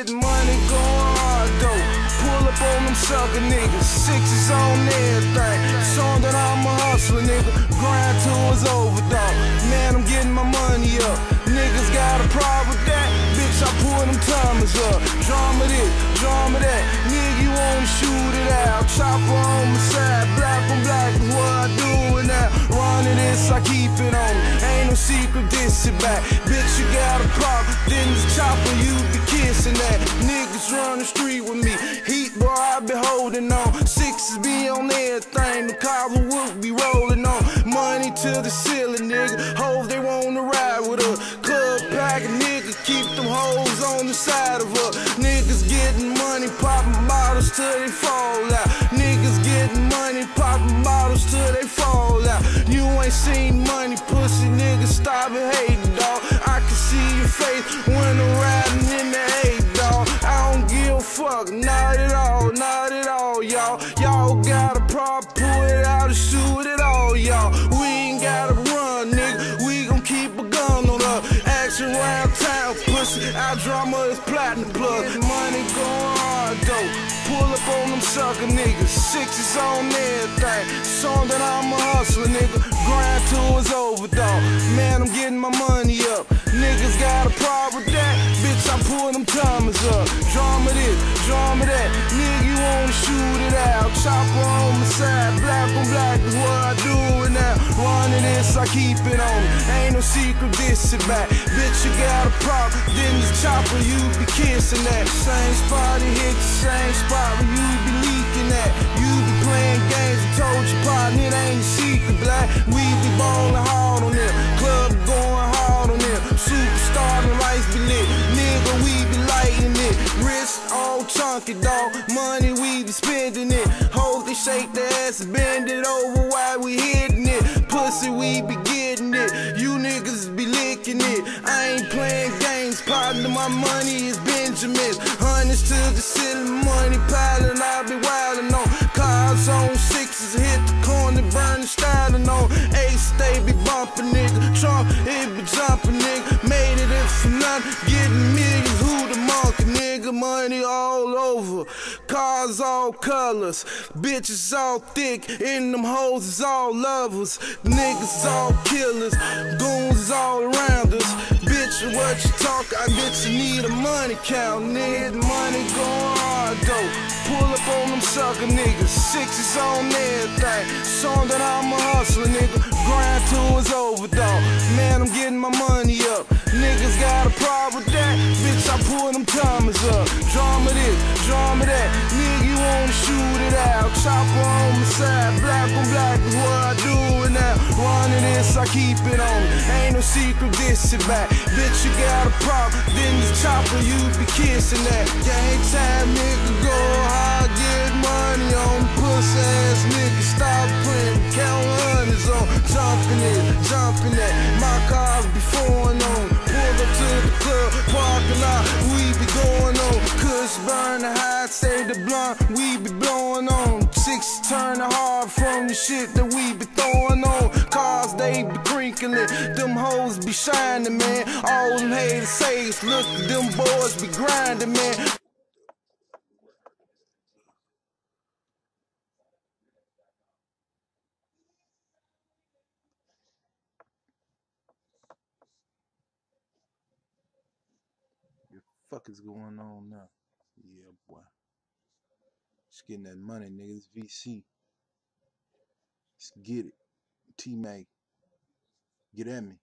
Getting money, going hard though. Pull up on them sucker niggas, sixes on everything. Showing that I'm a hustler, nigga. Grind till it's over, dog. Man, I'm getting my money up. Niggas got a problem with that. Bitch, I pull them timers up. Drama this, drama that. Nigga, you wanna shoot it out. Chopper on my side, black on black is what I do now. Running this, I keep it on me. Ain't no secret, this it back. Bitch, you got a problem, then this chopper, you be kissing that. Niggas run the street with me. Heat, boy, I be holding on. Sixes be on everything. The copper wood be rolling on. Money to the ceiling, nigga. Hoes, they wanna ride with us. Club packin', nigga, keep them hoes on the side of us. Niggas getting money, popping bottles till they fall out. Niggas getting money, popping bottles till they fall out. You ain't seen money, pussy, nigga, stop it hating, dawg. I can see your face when I'm riding in the hay, dawg. I don't give a fuck, not at all, not at all, y'all. Y'all got a problem, pull it out and shoot it all, y'all. We ain't gotta run, nigga, we gon' keep a gun on us. Action round town, pussy, our drama is platinum plug. Money going hard, though. Pull up on them sucker niggas, sixes on everything. Showing that I'm a hustler, nigga. Grind till it's over, dawg. Man, I'm getting my money up. Niggas got a problem with that. Bitch, I pull them timers up. Drama this, drama that. Nigga, you wanna shoot it out. Chopper on my side, black on black is what I do now. Running this, I keep it on me. Ain't no secret, this it back. Bitch, you got a problem, then this chopper, you be kissing that. Same spot, it hit the same spot where you be leaking at. You be playing games, I told you, partner, it ain't a secret, black. We be ballin' hard on them, club going hard on them. Superstar, the lights be lit, nigga, we be lighting it. Wrist all chunky, dawg, money we be spending it. Hoes, they shake their ass and bend it over while we hitting it. Pussy, we be getting it, you niggas be licking it. I ain't playing games, partner, my money is Benjamins. Hundreds to the ceiling, money piling, I be wildin' on. Cars on sixes, hit the corner, burn the styling on. Ace, they be bumpin', nigga. Trump, it be jumpin', nigga. Made it if for nothing, getting millions, who the monkey, nigga? Money all over, cars all colors, bitches all thick, and them hoes is all lovers. Niggas all killers, goons all around us. Bitch, what you talk? I bet you need a money count, nigga. Money going hard though. Pull up on them sucker niggas, sixes on everything. Showing that I'm a hustler, nigga. Grind till it's over, dawg. Man, I'm getting my money up. Niggas got a problem with that. Bitch, I pull them timers up. Drama this, drama that. Nigga, you wanna shoot it out. Chopper on my side, black on black is what I do now. Running this, I keep it on me. Ain't no secret, this it back. Bitch, you got a problem, then this chopper, you be kissing that. Game time, nigga, go hard, get money on pussy ass nigga. Stop playing, count hundreds on. Jumping it. My cars be flowing on. Pull up to the club, parking lot, we be going on. Kush burn the high, save the blunt, we be blowing on. Six turn the hard from the shit that we be throwing on. Cars, they be crinkling, them hoes be shining, man. All them haters say is look, them boys be grinding, man. What the fuck is going on now? Yeah, boy. Just getting that money, nigga. This VC. Let's get it. T-Mac. Get at me.